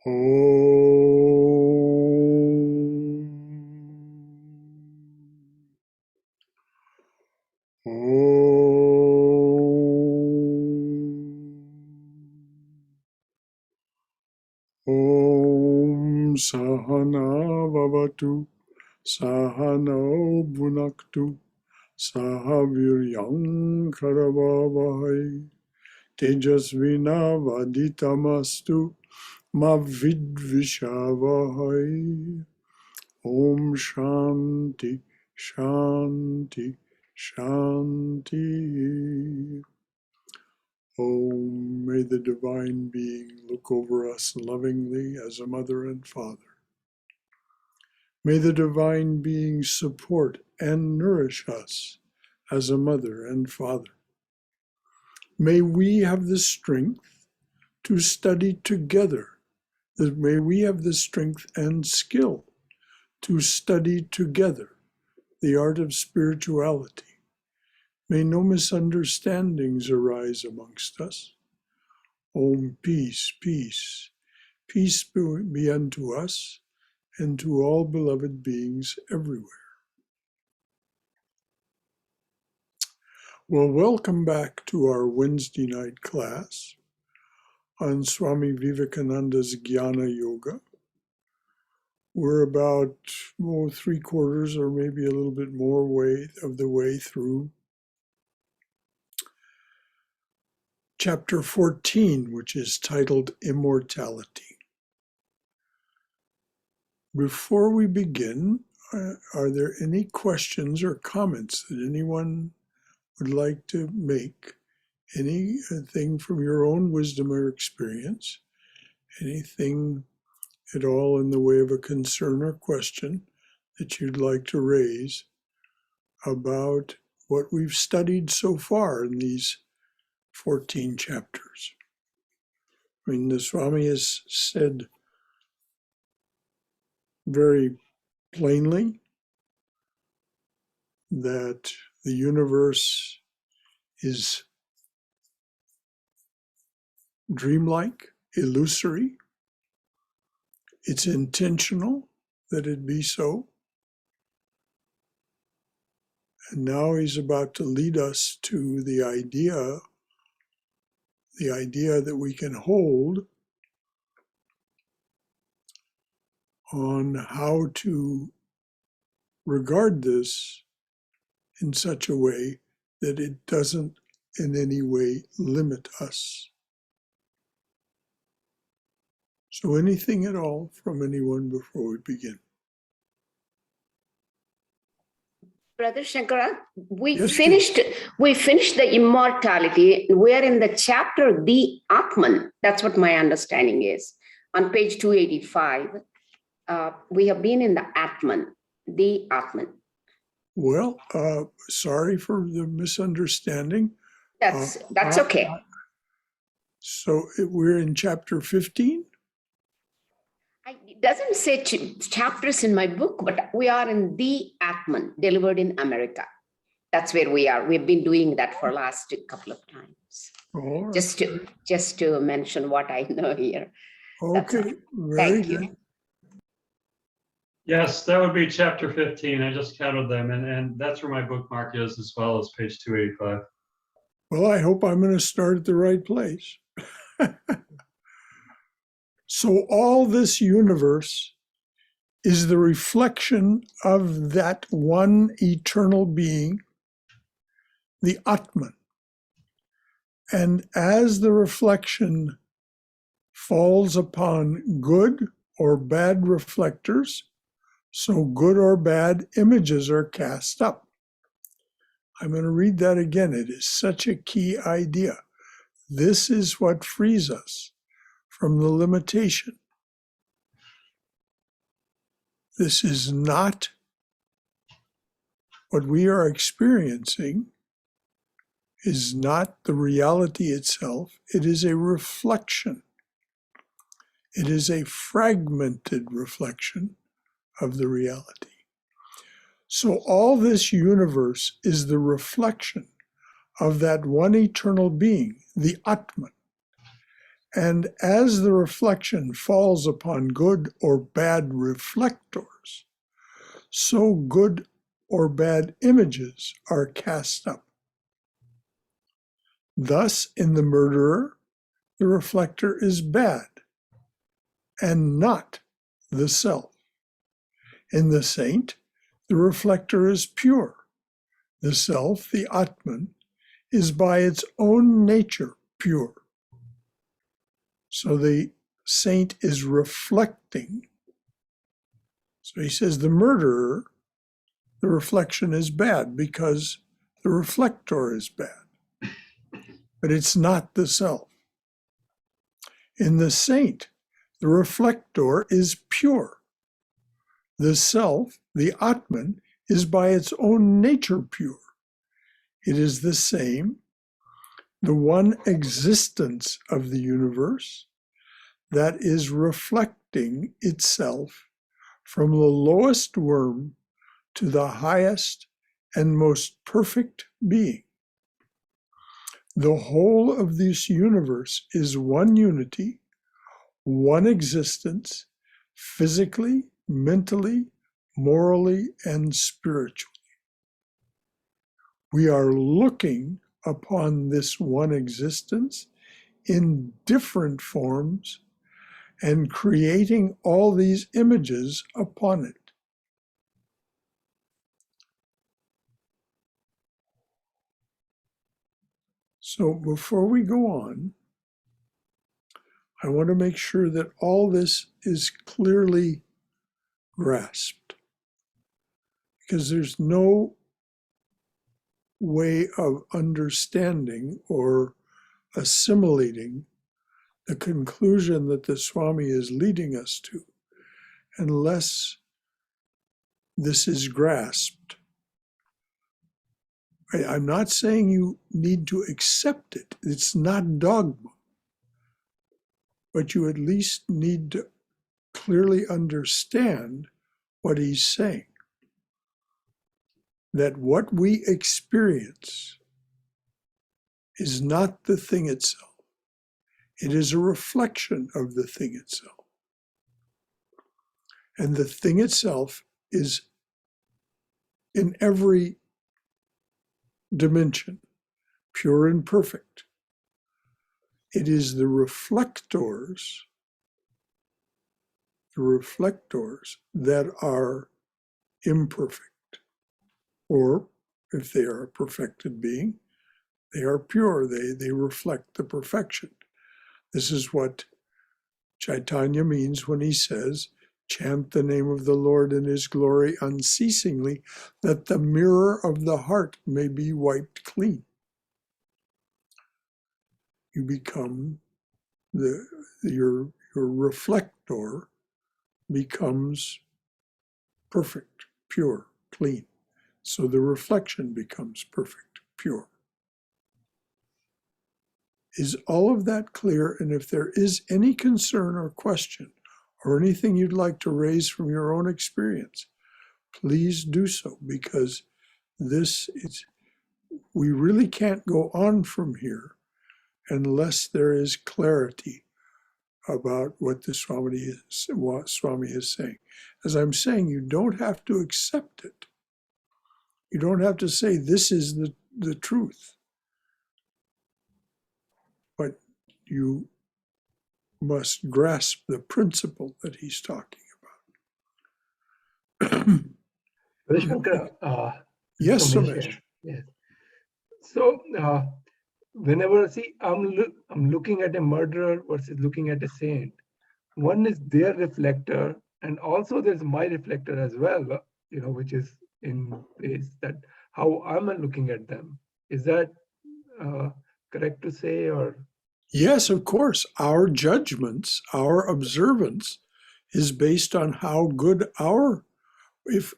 Om Sahana Vavatu Sahano Bhunaktu Sahaviryam Karavavahai Tejasvina Vaditamastu Ma Vidvishavahai. Om Shanti Shanti Shanti. Om, may the Divine Being look over us lovingly as a mother and father. May the Divine Being support and nourish us as a mother and father. May we have the strength to study together. May we have the strength and skill to study together the art of spirituality. May no misunderstandings arise amongst us. Om, peace, peace. Peace be unto us and to all beloved beings everywhere. Well, welcome back to our Wednesday night class on Swami Vivekananda's Jnana Yoga. We're about 3/4 or maybe a little bit more of the way through chapter 14, which is titled Immortality. Before we begin, are there any questions or comments that anyone would like to make? Anything from your own wisdom or experience? Anything at all in the way of a concern or question that you'd like to raise about what we've studied so far in these 14 chapters? I mean, the Swami has said very plainly that the universe is dreamlike, illusory. It's intentional that it be so. And now he's about to lead us to the idea that we can hold on how to regard this in such a way that it doesn't in any way limit us. So anything at all from anyone before we begin? Brother Shankara, we Yes, finished the immortality. We are in the chapter the Atman. That's what my understanding is. On page 285, we have been in the Atman, the Atman. Well, sorry for the misunderstanding. That's okay. So we're in chapter 15? It doesn't say chapters in my book, but we are in the Atman, delivered in America. That's where we are. We've been doing that for last couple of times. All right. Just to mention what I know here. Okay, very Thank you. good. Yes, that would be chapter 15. I just counted them, and that's where my bookmark is, as well as page 285. Well, I hope I'm going to start at the right place. So all this universe is the reflection of that one eternal being, the Atman. And as the reflection falls upon good or bad reflectors, so good or bad images are cast up. I'm going to read that again. It is such a key idea. This is what frees us from the limitation. This is not what we are experiencing, is not the reality itself. It is a reflection. It is a fragmented reflection of the reality. So all this universe is the reflection of that one eternal being, the Atman. And as the reflection falls upon good or bad reflectors, so good or bad images are cast up. Thus, in the murderer, the reflector is bad and not the self. In the saint, the reflector is pure. The self, the Atman, is by its own nature pure. So the saint is reflecting. So he says the murderer, the reflection is bad because the reflector is bad, but it's not the self. In the saint, the reflector is pure. The self, the Atman, is by its own nature pure. It is the same, the one existence of the universe that is reflecting itself from the lowest worm to the highest and most perfect being. The whole of this universe is one unity, one existence, physically, mentally, morally, and spiritually. We are looking upon this one existence in different forms and creating all these images upon it. So before we go on, I want to make sure that all this is clearly grasped, because there's no way of understanding or assimilating the conclusion that the Swami is leading us to unless this is grasped. I'm not saying you need to accept it. It's not dogma. But you at least need to clearly understand what he's saying. That what we experience is not the thing itself. It is a reflection of the thing itself. And the thing itself is in every dimension, pure and perfect. It is the reflectors that are imperfect. Or if they are a perfected being, they are pure. They reflect the perfection. This is what Chaitanya means when he says, chant the name of the Lord in his glory unceasingly, that the mirror of the heart may be wiped clean. You become, your reflector becomes perfect, pure, clean. So the reflection becomes perfect, pure. Is all of that clear? And if there is any concern or question or anything you'd like to raise from your own experience, please do so, because we really can't go on from here unless there is clarity about what the Swami is saying. As I'm saying, you don't have to accept it. You don't have to say this is the truth. But you must grasp the principle that he's talking about. Shankara, yes, Somesh. Yes. So whenever I'm looking at a murderer versus looking at a saint, one is their reflector, and also there's my reflector as well, which is in place, that how I'm looking at them. Is that correct to say? Or yes, of course. Our judgments, our observance is based on how good if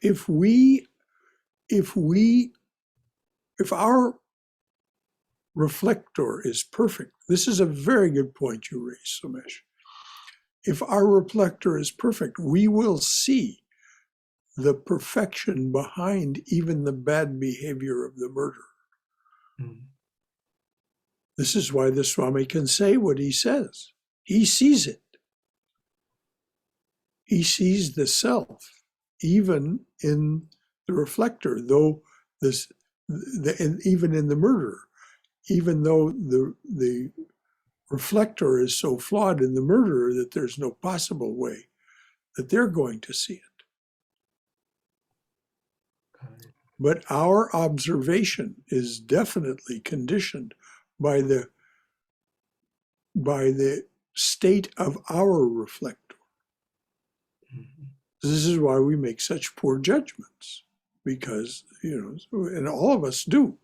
our reflector is perfect. This is a very good point you raised, Somesh. If our reflector is perfect, we will see the perfection behind even the bad behavior of the murderer. This is why the Swami can say what he says. he sees it. He sees the self, even in the reflector, though even in the murderer, even though the reflector is so flawed in the murderer that there's no possible way that they're going to see it. But our observation is definitely conditioned by the state of our reflector. This is why we make such poor judgments, because, and all of us do.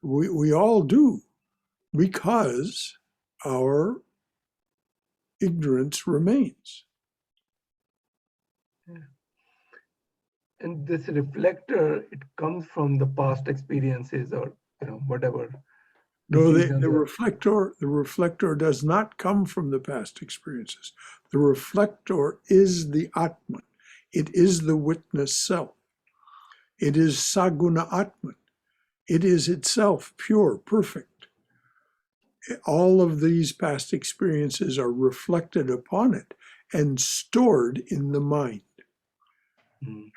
We all do, because our ignorance remains. And this reflector, it comes from the past experiences or whatever. No, the reflector does not come from the past experiences. The reflector is the Atman. It is the witness self. It is Saguna Atman. It is itself pure, perfect. All of these past experiences are reflected upon it and stored in the mind,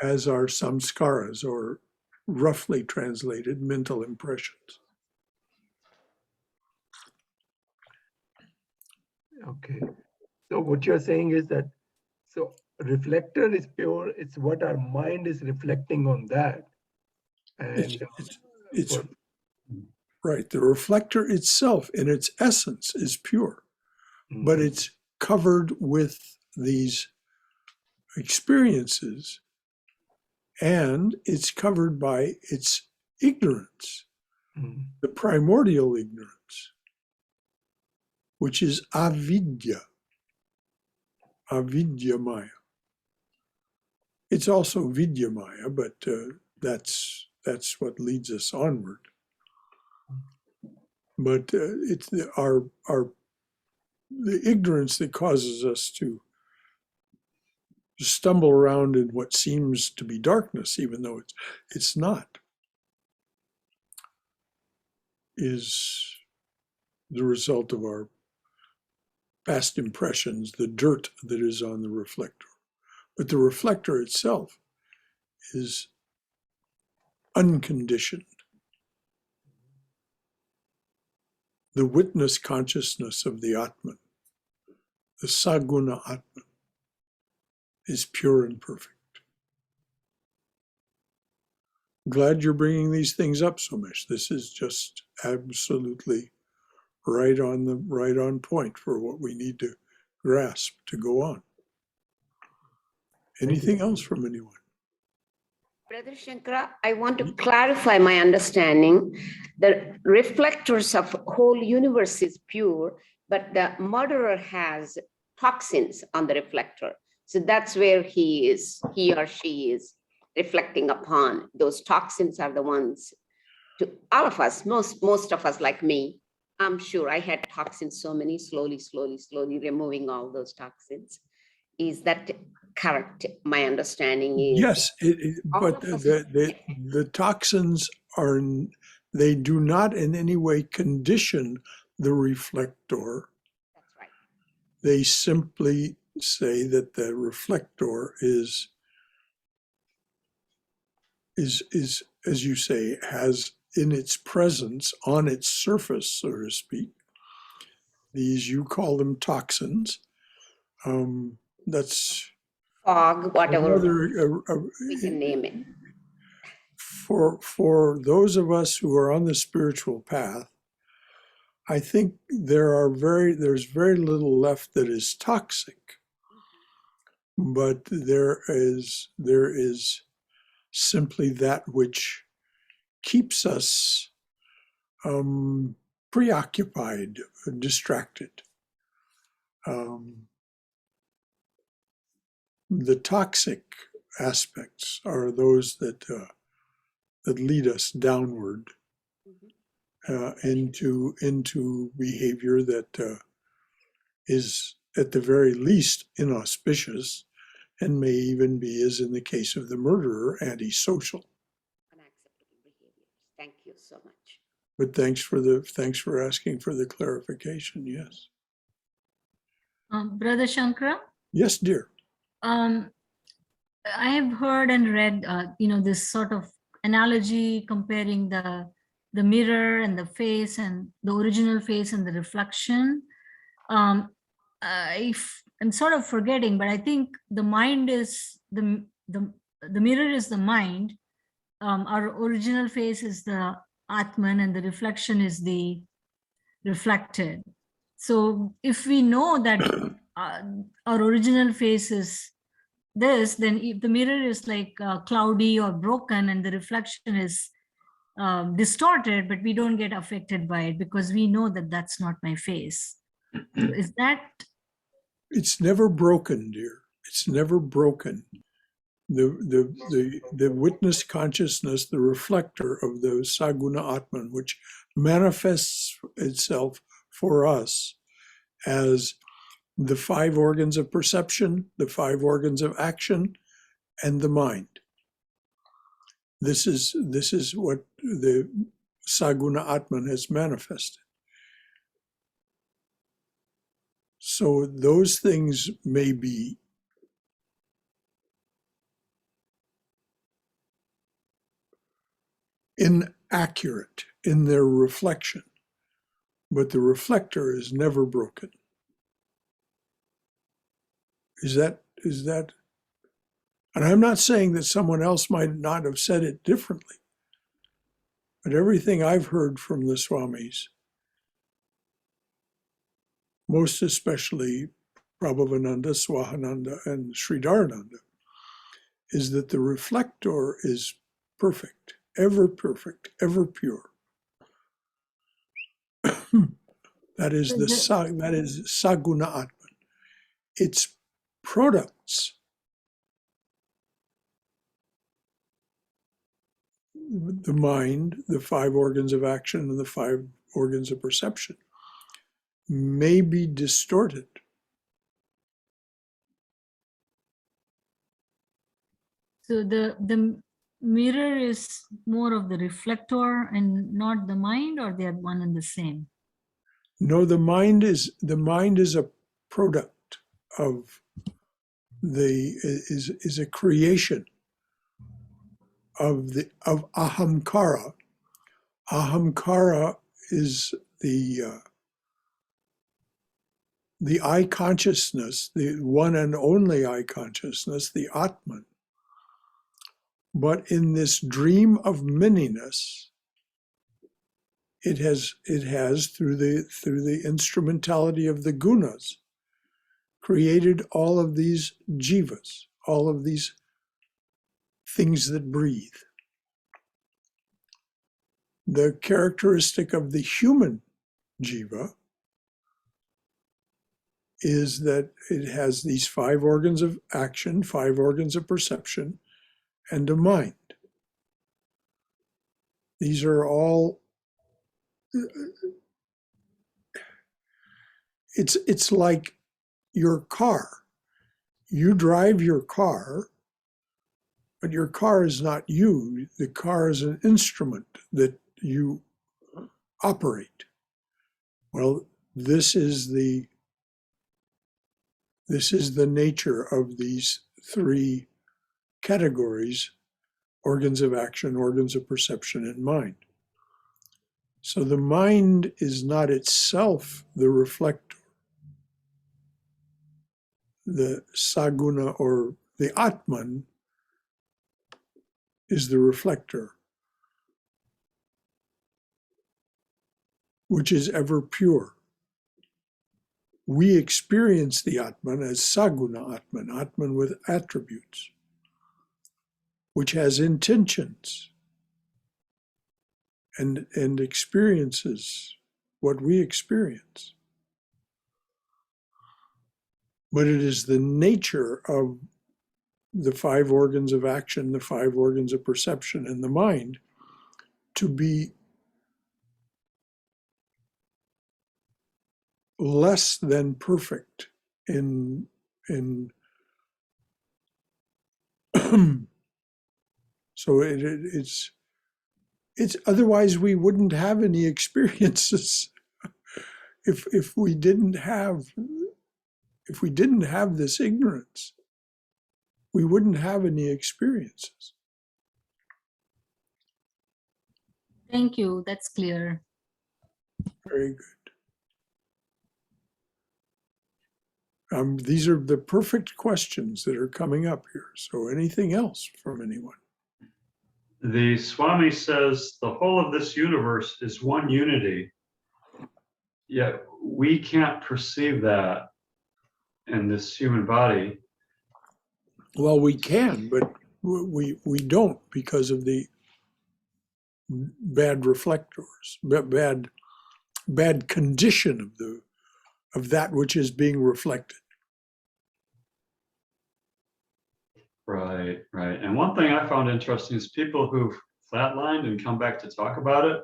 as are samskaras, or roughly translated, mental impressions. Okay. So what you're saying is that, so reflector is pure, it's what our mind is reflecting on that. And It's right. The reflector itself, in its essence, is pure, but it's covered with these experiences, and it's covered by its ignorance, the primordial ignorance, which is avidya, Maya. It's also vidya Maya, but that's what leads us onward. But it's the ignorance that causes us to stumble around in what seems to be darkness, even though it's not, is the result of our past impressions, the dirt that is on the reflector. But the reflector itself is unconditioned. The witness consciousness of the Atman, the Saguna Atman, is pure and perfect. Glad you're bringing these things up, Somesh. This is just absolutely right on point for what we need to grasp to go on. Anything else from anyone? Brother Shankara, I want to clarify my understanding. The reflectors of whole universe is pure, but the murderer has toxins on the reflector. So that's where he or she is reflecting upon. Those toxins are the ones to all of us, most of us like me. I'm sure I had toxins, so many, slowly removing all those toxins. Is that correct? My understanding is. Yes, but the toxins they do not in any way condition the reflector. That's right. They simply say that the reflector is, as you say, has in its presence, on its surface, so to speak, these, you call them toxins. That's Fog, whatever we can name it. For those of us who are on the spiritual path, I think there's very little left that is toxic, but there is simply that which keeps us preoccupied, distracted. The toxic aspects are those that lead us downward into behavior that is at the very least inauspicious, and may even be, as in the case of the murderer, antisocial. Unacceptable behaviors. Thank you so much. But thanks for asking for the clarification. Yes. Brother Shankara, Yes, dear. I have heard and read, this sort of analogy comparing the mirror and the face and the original face and the reflection. I'm sort of forgetting, but I think the mind is the mirror is the mind. Our original face is the Atman, and the reflection is the reflected. So if we know that our original face is this, then if the mirror is like cloudy or broken and the reflection is distorted, but we don't get affected by it because we know that that's not my face. So is that? It's never broken, dear. It's never broken. The witness consciousness, the reflector of the Saguna Atman, which manifests itself for us as the 5 organs of perception, the 5 organs of action, and the mind. This is what the Saguna Atman has manifested. So those things may be inaccurate in their reflection, but the reflector is never broken. Is that, and I'm not saying that someone else might not have said it differently, but everything I've heard from the Swamis, most especially Prabhavananda, Swahananda, and Sridharananda, is that the reflector is perfect, ever pure. That is Saguna Atman. Its products, the mind, the 5 organs of action, and the 5 organs of perception, may be distorted. So the mirror is more of the reflector and not the mind, or they are one and the same? No, the mind is a product of is a creation of ahamkara. Ahamkara is the I consciousness, the one and only I consciousness, the Atman. But in this dream of manyness, it has through the instrumentality of the gunas created all of these jivas, all of these things that breathe. The characteristic of the human jiva is that it has these 5 organs of action, 5 organs of perception, and a mind. These are all, it's like your car. You drive your car, but your car is not you. The car is an instrument that you operate. Well, this is the nature of these 3 categories: organs of action, organs of perception, and mind. So the mind is not itself the reflector. The saguna, or the Atman, is the reflector, which is ever pure. We experience the Atman as Saguna Atman, Atman with attributes, which has intentions and experiences what we experience. But it is the nature of the 5 organs of action, the 5 organs of perception, and the mind to be less than perfect in so It's otherwise we wouldn't have any experiences. If we didn't have this ignorance, we wouldn't have any experiences. Thank you. That's clear. Very good. These are the perfect questions that are coming up here. So anything else from anyone? The Swami says the whole of this universe is one unity, yet we can't perceive that in this human body. Well, we can, but we don't because of the bad reflectors, bad condition of that which is being reflected. Right, right. And one thing I found interesting is people who've flatlined and come back to talk about it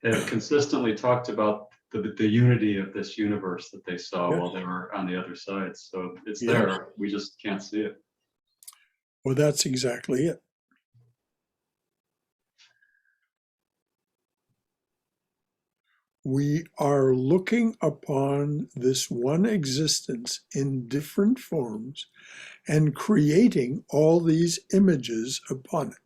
have consistently talked about the unity of this universe that they saw Yes. while they were on the other side. So it's Yes. there, we just can't see it. Well, that's exactly it. We are looking upon this one existence in different forms and creating all these images upon it.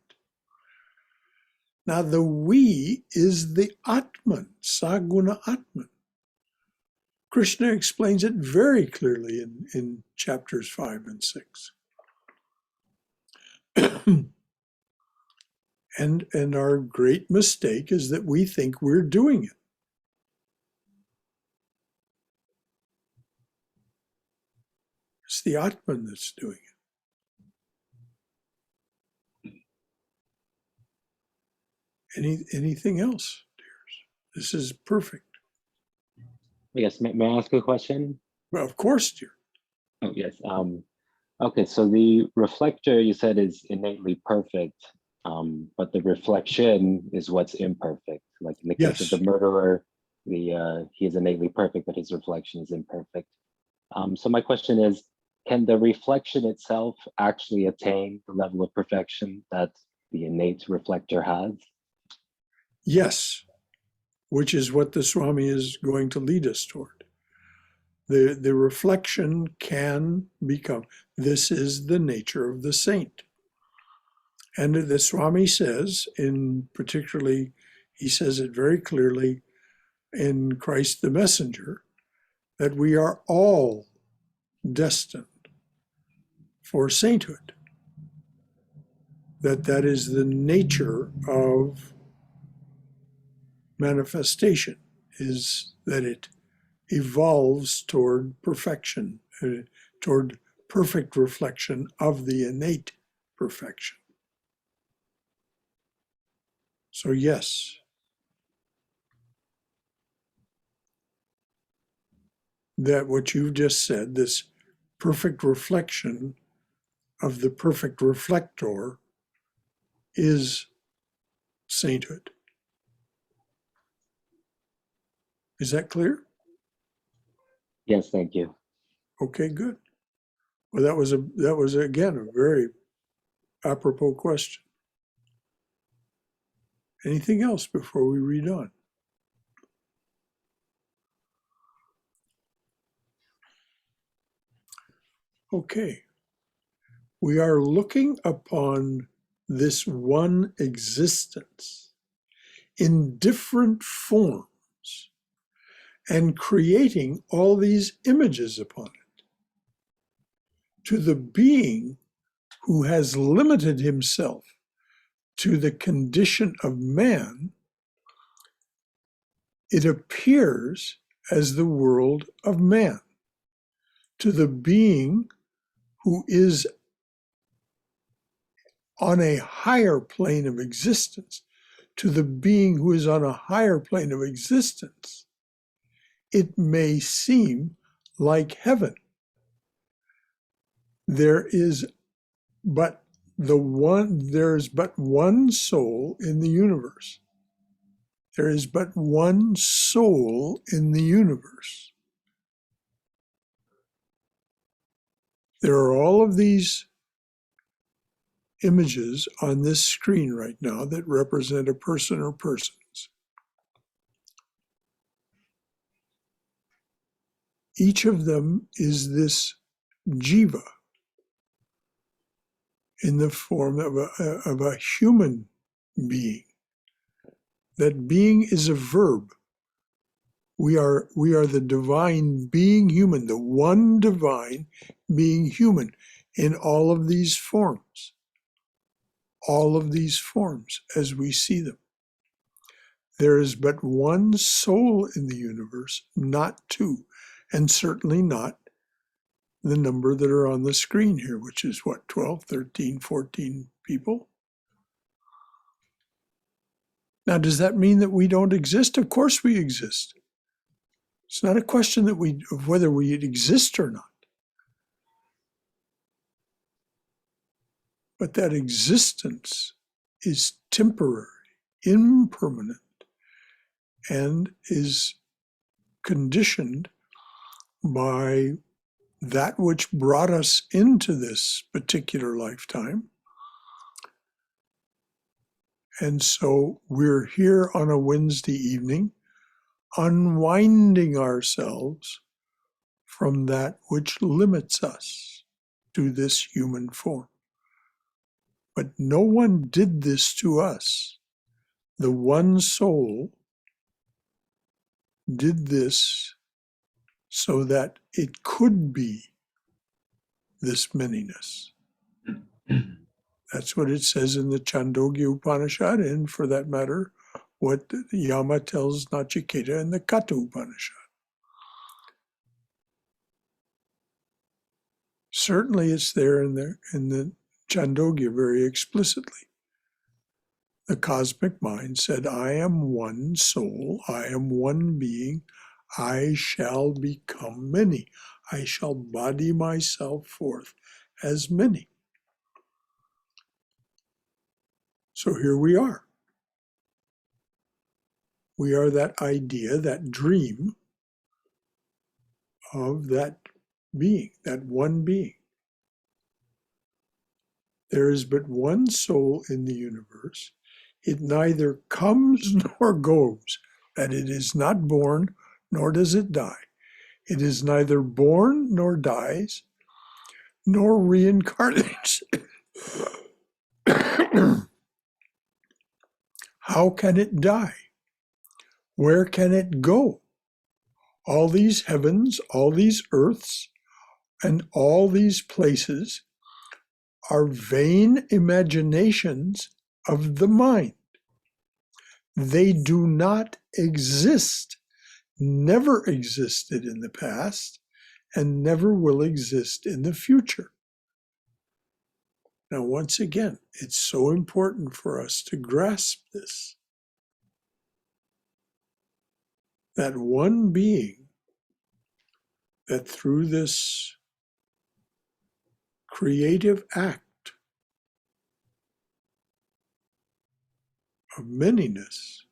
Now, the we is the Atman, Saguna Atman. Krishna explains it very clearly in chapters 5 and 6. And our great mistake is that we think we're doing it. It's the Atman that's doing it. Anything else, dears? This is perfect. Yes, may I ask a question? Well, of course, dear. Oh, yes. Okay, so the reflector you said is innately perfect, but the reflection is what's imperfect. Like in the case of Yes. the murderer, he is innately perfect, but his reflection is imperfect. So my question is, can the reflection itself actually attain the level of perfection that the innate reflector has? Yes, which is what the Swami is going to lead us toward. The reflection can become, this is the nature of the saint. And the Swami says, particularly, he says it very clearly in Christ the Messenger, that we are all destined for sainthood. That is the nature of manifestation, is that it evolves toward perfection, toward perfect reflection of the innate perfection. So yes, that what you've just said, this perfect reflection of the perfect reflector, is sainthood. Is that clear? Yes, thank you. Okay, good. Well, that was again a very apropos question. Anything else before we read on? Okay. We are looking upon this one existence in different forms and creating all these images upon it. To the being who has limited himself to the condition of man, it appears as the world of man. To the being who is on a higher plane of existence, to the being who is on a higher plane of existence, it may seem like heaven. There is but one soul in the universe. There is but one soul in the universe. There are all of these images on this screen right now that represent a person or persons. Each of them is this jiva in the form of a human being. That being is a verb. We are the divine being human, the one divine being human in all of these forms. All of these forms as we see them. There is but one soul in the universe, not two, and certainly not the number that are on the screen here, which is what, 12, 13, 14 people? Now, does that mean that we don't exist? Of course we exist. It's not a question of whether we exist or not. But that existence is temporary, impermanent, and is conditioned by that which brought us into this particular lifetime. And so we're here on a Wednesday evening, unwinding ourselves from that which limits us to this human form. But no one did this to us. The one soul did this so that it could be this manyness. That's what it says in the Chandogya Upanishad, and for that matter, what Yama tells Nachiketa in the Katha Upanishad. Certainly it's there in the Chandogya very explicitly. The cosmic mind said, I am one soul, I am one being, I shall become many. I shall body myself forth as many. So here we are. We are that idea, that dream of that being, that one being. There is but one soul in the universe. It neither comes nor goes, that it is not born, nor does it die. It is neither born nor dies, nor reincarnates. How can it die? Where can it go? All these heavens, all these earths, and all these places are vain imaginations of the mind. They do not exist, never existed in the past, and never will exist in the future. Now, once again, it's so important for us to grasp this. That one being that through this creative act of manyness,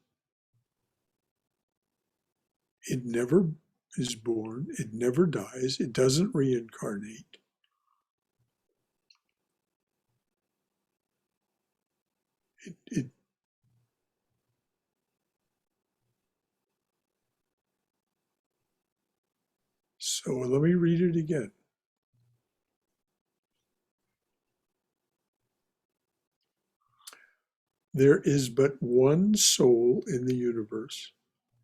it never is born, it never dies, it doesn't reincarnate. So let me read it again. There is but one soul in the universe,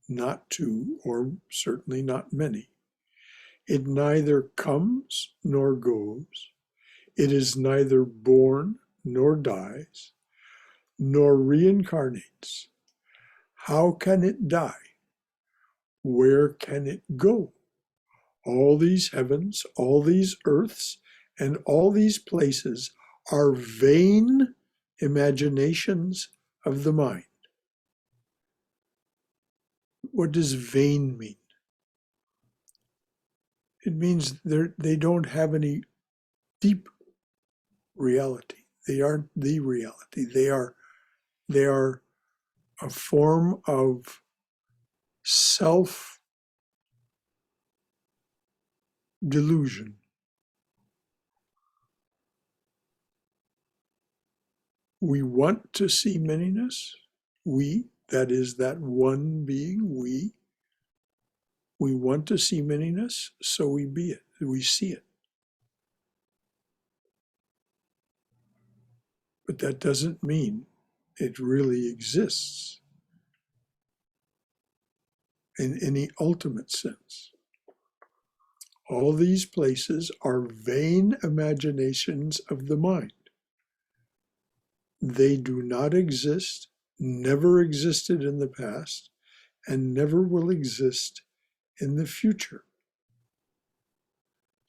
not two, or certainly not many. It neither comes nor goes. It is neither born nor dies, nor reincarnates. How can it die? Where can it go? All these heavens, all these earths, and all these places are vain imaginations of the mind. What does vain mean? It means they don't have any deep reality. They aren't the reality. They are a form of self-delusion. we want to see manyness. We, that is that one being, we want to see manyness, so we be it, we see it. But that doesn't mean it really exists in any ultimate sense. All these places are vain imaginations of the mind. They do not exist, never existed in the past, and never will exist in the future.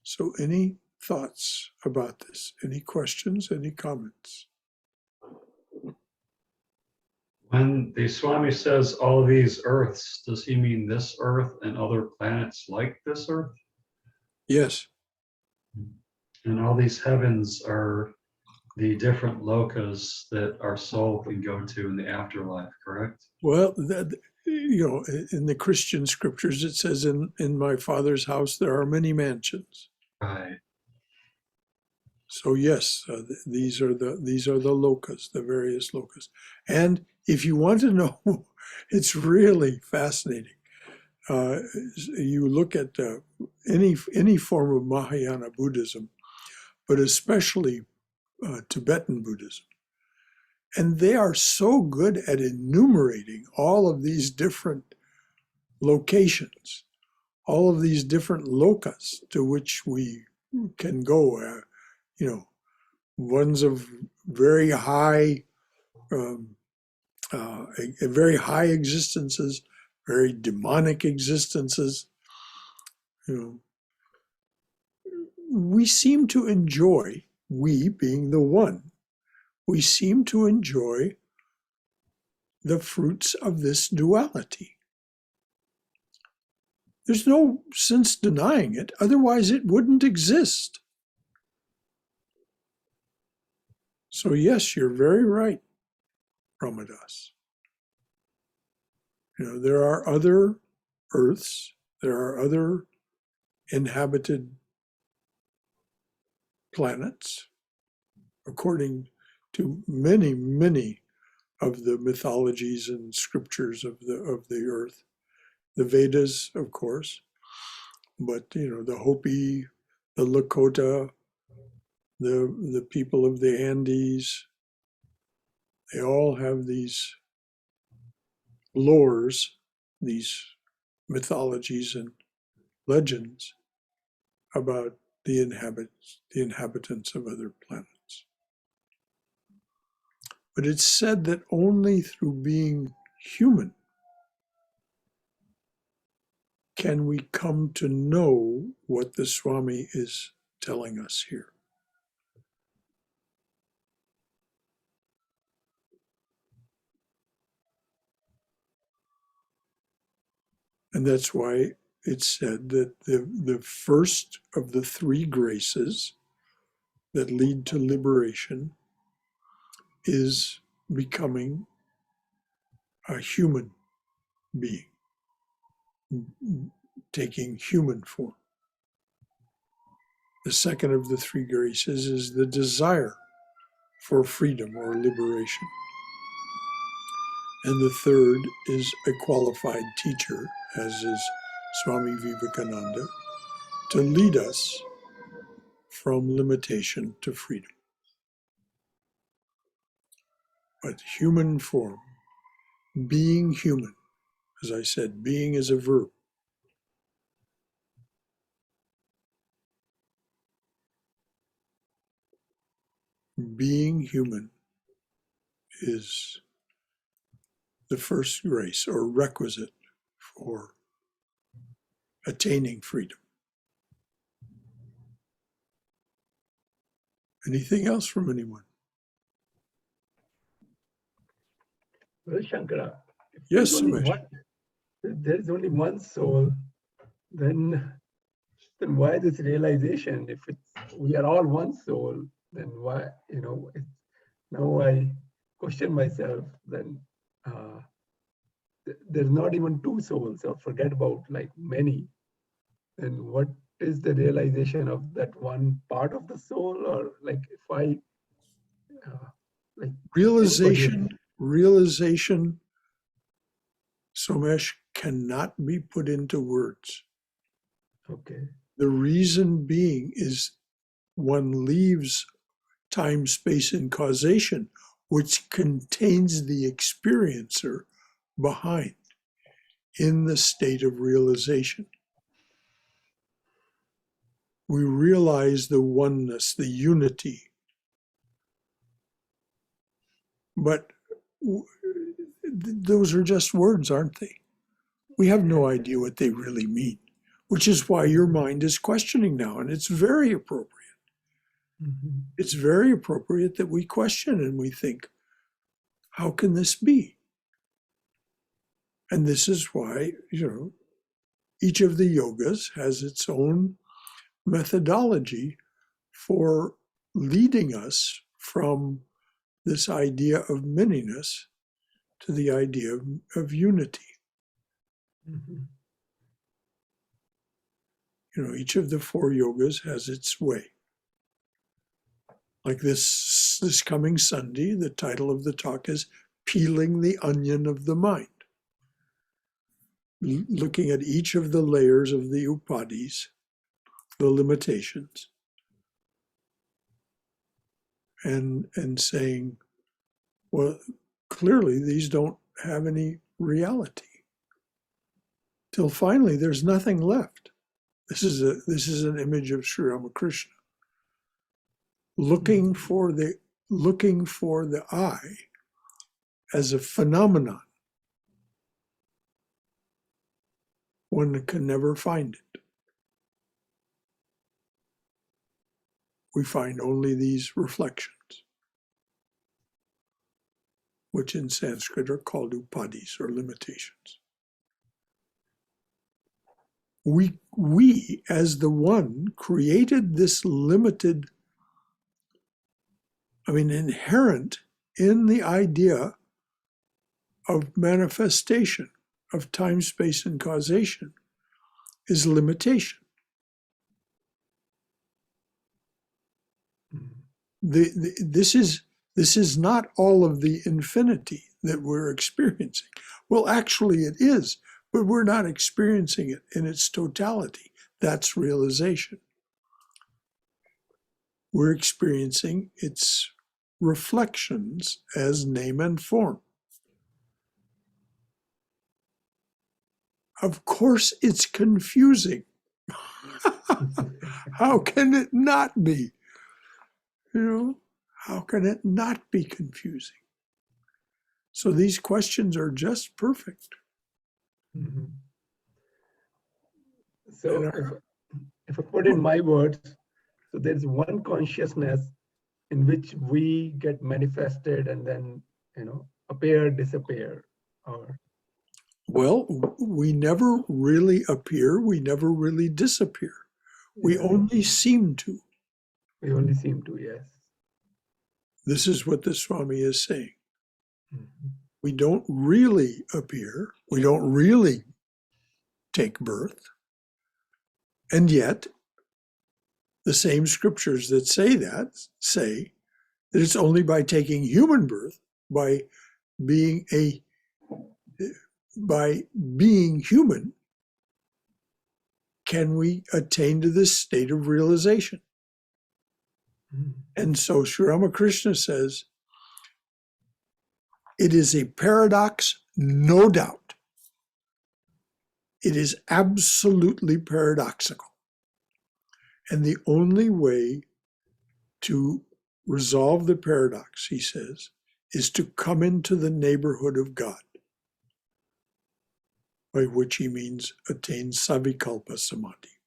So any thoughts about this? Any questions? Any comments? When the Swami says all of these earths, does he mean this earth and other planets like this earth? Yes. And all these heavens are the different lokas that our soul can go to in the afterlife, correct? Well, in the Christian scriptures, it says, in my Father's house, there are many mansions. Right. So yes, these are the lokas, the various lokas. And if you want to know, it's really fascinating. You look at any form of Mahayana Buddhism, but especially Tibetan Buddhism, and they are so good at enumerating all of these different locations, all of these different lokas to which we can go. Ones of very high, very high existences, very demonic existences. We seem to enjoy, we being the one, we seem to enjoy the fruits of this duality. There's no sense denying it, otherwise it wouldn't exist. So yes, you're very right, Ramadas. There are other earths, there are other inhabited planets, according to many, many of the mythologies and scriptures of the earth. The Vedas, of course, but the Hopi, the Lakota, the people of the Andes, they all have these lores, these mythologies and legends about the inhabitants of other planets. But it's said that only through being human can we come to know what the Swami is telling us here. And that's why it's said that the first of the three graces that lead to liberation is becoming a human being, taking human form. The second of the three graces is the desire for freedom or liberation. And the third is a qualified teacher, as is Swami Vivekananda, to lead us from limitation to freedom. But human form, being human, as I said, being is a verb. Being human is the first grace or requisite for attaining freedom. Anything else from anyone? Well, Shankara, Yes, if there's only one soul, then why this realization? If we are all one soul, then why, now I question myself, then there's not even two souls, or forget about like many. Then what is the realization of that one part of the soul? Or like if I Like Realization, Somesh, cannot be put into words. okay. The reason being is one leaves time, space, and causation, which contains the experiencer behind in the state of realization. We realize the oneness, the unity. But those are just words, aren't they? We have no idea what they really mean, which is why your mind is questioning now. And it's very appropriate. Mhm. It's very appropriate that we question and we think, how can this be? And this is why, each of the yogas has its own methodology for leading us from this idea of manyness to the idea of unity. Mhm. Each of the four yogas has its way. Like this coming Sunday, the title of the talk is Peeling the Onion of the Mind. Looking at each of the layers of the upadis, the limitations, and saying, well, clearly these don't have any reality. Till finally there's nothing left. This is an image of Sri Ramakrishna. Looking for the I as a phenomenon. One can never find it. We find only these reflections, which in Sanskrit are called upadis, or limitations. We as the one created this limited, inherent in the idea of manifestation, of time, space, and causation, is limitation. This is not all of the infinity that we're experiencing. Well, actually it is, but we're not experiencing it in its totality. That's realization. We're experiencing its reflections as name and form. Of course, it's confusing. How can it not be? How can it not be confusing? So these questions are just perfect. Mhm. So if I put in my words, so there's one consciousness in which we get manifested and then, appear, disappear, or Well, we never really appear, we never really disappear. We only seem to. we only seem to, yes. This is what the Swami is saying. Mhm. We don't really appear, we don't really take birth, and yet the same scriptures that say that it's only by taking human birth, by being human, can we attain to this state of realization. Mhm. And so Sri Ramakrishna says, it is a paradox, no doubt. It is absolutely paradoxical. And the only way to resolve the paradox, he says, is to come into the neighborhood of God, by which he means attain savikalpa samadhi.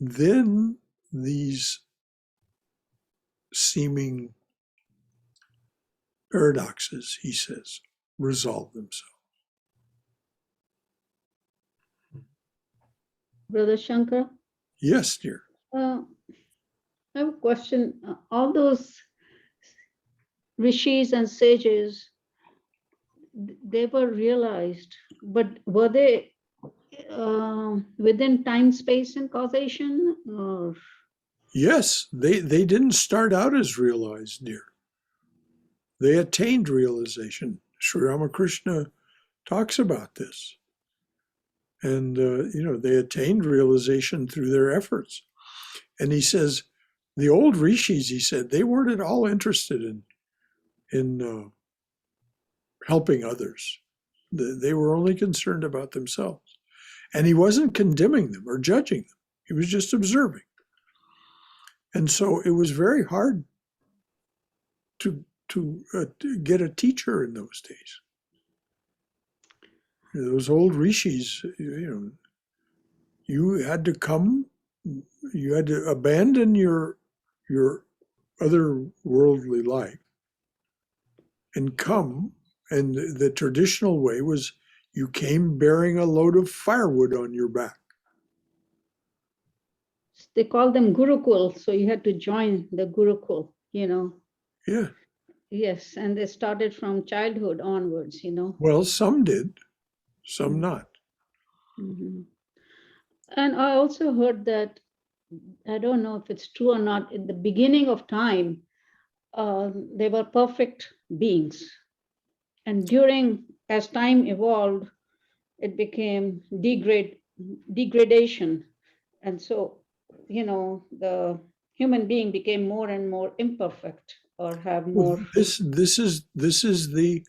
Then these seeming paradoxes, he says, resolve themselves. Brother Shankara, Yes, dear. I have a question. All those rishis and sages, they were realized, but were they within time, space, and causation? Or Yes, they didn't start out as realized, dear. They attained realization. Sri Ramakrishna talks about this. And, they attained realization through their efforts. And he says, the old rishis, he said, they weren't at all interested in helping others. They were only concerned about themselves. And he wasn't condemning them or judging them. He was just observing. And so it was very hard to get a teacher in those days. Those old rishis, you had to come, you had to abandon your other worldly life and come. And the traditional way was you came bearing a load of firewood on your back. They call them Gurukul, so you had to join the Gurukul, Yeah. Yes, and they started from childhood onwards, Well, some did, some not. Mhm. And I also heard that, I don't know if it's true or not, in the beginning of time, they were perfect beings. And as time evolved, it became degradation. And so, the human being became more and more imperfect or have more. Well, this is the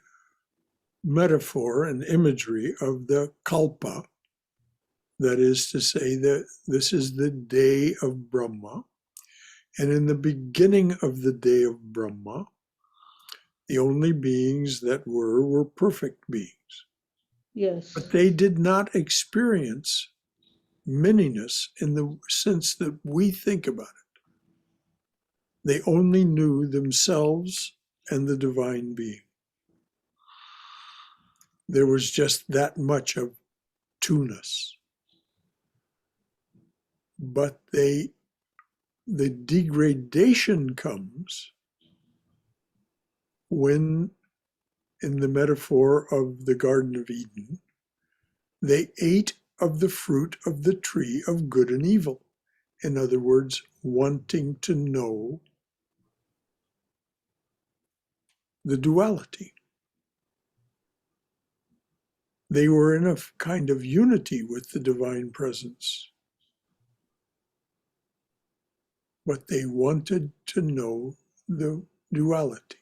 metaphor and imagery of the kalpa. That is to say that this is the day of Brahma. And in the beginning of the day of Brahma, the only beings that were perfect beings. Yes. But they did not experience manyness in the sense that we think about it. They only knew themselves and the divine being. There was just that much of two-ness. But the degradation comes when, in the metaphor of the Garden of Eden, they ate of the fruit of the tree of good and evil. In other words, wanting to know the duality. They were in a kind of unity with the divine presence, but they wanted to know the duality.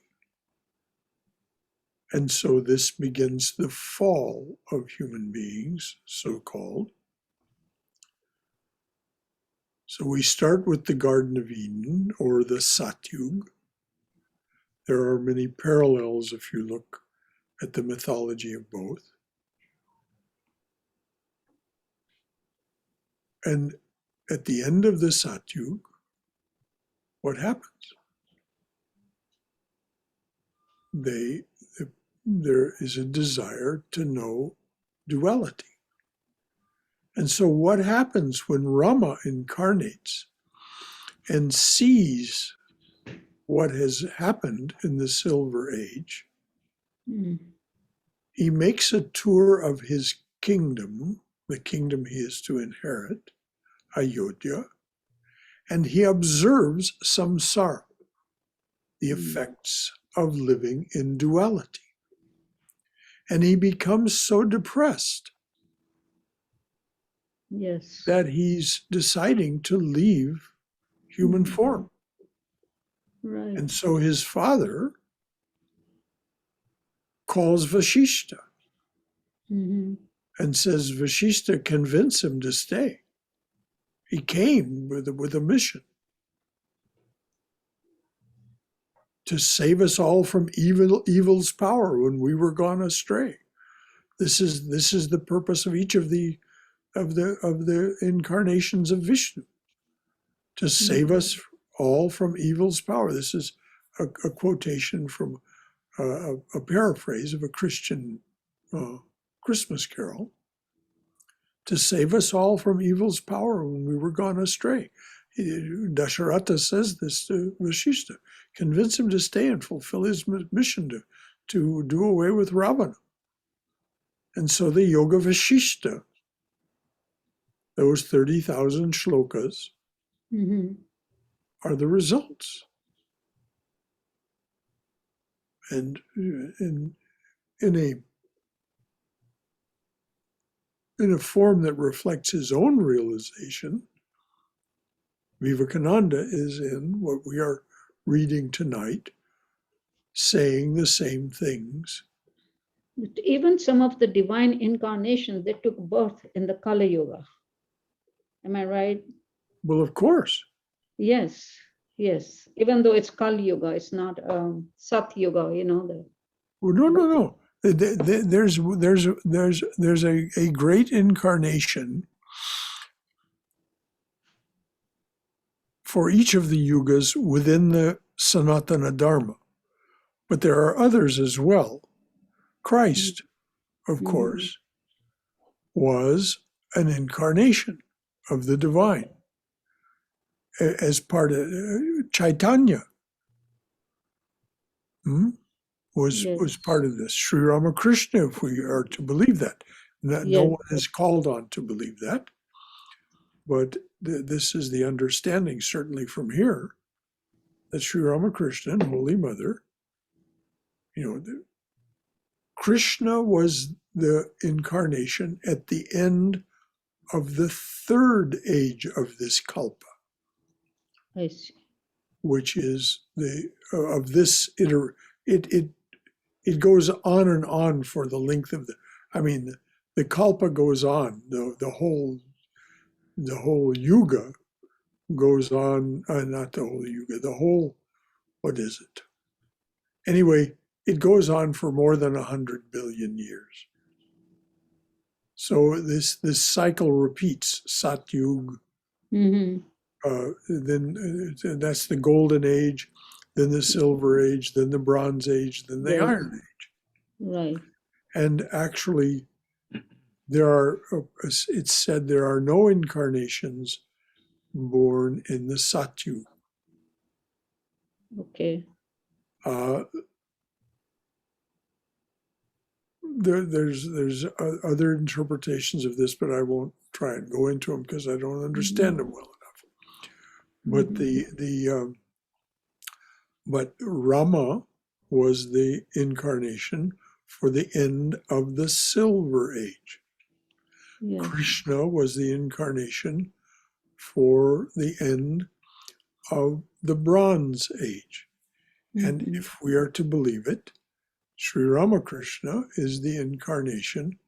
And so this begins the fall of human beings, so-called. So we start with the Garden of Eden, or the Satyug. There are many parallels if you look at the mythology of both. And at the end of the Satyug, what happens? There is a desire to know duality. And so what happens when Rama incarnates and sees what has happened in the Silver Age? Mm. He makes a tour of his kingdom, the kingdom he is to inherit, Ayodhya, and he observes samsara, the effects of living in duality. And he becomes so depressed Yes. that he's deciding to leave human form. Right. And so his father calls Vashishta Mm-hmm. and says, Vashishta, convince him to stay. He came with a mission to save us all from evil's power when we were gone astray. This is the purpose of each of the incarnations of Vishnu, to save us all from evil's power. This is a quotation from a paraphrase of a Christian Christmas carol. To save us all from evil's power when we were gone astray. Dasharatha says this to Vashishta. Convince him to stay and fulfill his mission to do away with Ravana. And so the Yoga Vashishta, those 30,000 shlokas, are the results. And in a form that reflects his own realization, Vivekananda is in what we are reading tonight, saying the same things. But even some of the divine incarnations, they took birth in the Kali Yuga. Am I right? Well, of course. Yes, yes. Even though it's Kali Yuga, it's not Sat Yuga, you know. Well, no. There's a great incarnation for each of the yugas within the Sanatana Dharma. But there are others as well. Christ, of course, was an incarnation of the divine as part of Chaitanya. Was part of this. Sri Ramakrishna, if we are to believe that. No one is called on to believe that. But this is the understanding, certainly from here, that Sri Ramakrishna and Holy Mother, Krishna was the incarnation at the end of the third age of this kalpa. I see. Which is of this it goes on and on for the length of the kalpa goes on, the whole yuga goes on, not the whole yuga, the whole, what is it? Anyway, it goes on for more than 100 billion years. So this cycle repeats, Satyug, then that's the golden age, then the silver age, then the bronze age, then the iron age. Right. And actually, it's said there are no incarnations born in the Satyug. Okay. There's other interpretations of this, but I won't try and go into them because I don't understand them well enough. But but Rama was the incarnation for the end of the Silver Age. Yes. Krishna was the incarnation for the end of the Bronze Age. And if we are to believe it, Sri Ramakrishna is the incarnation.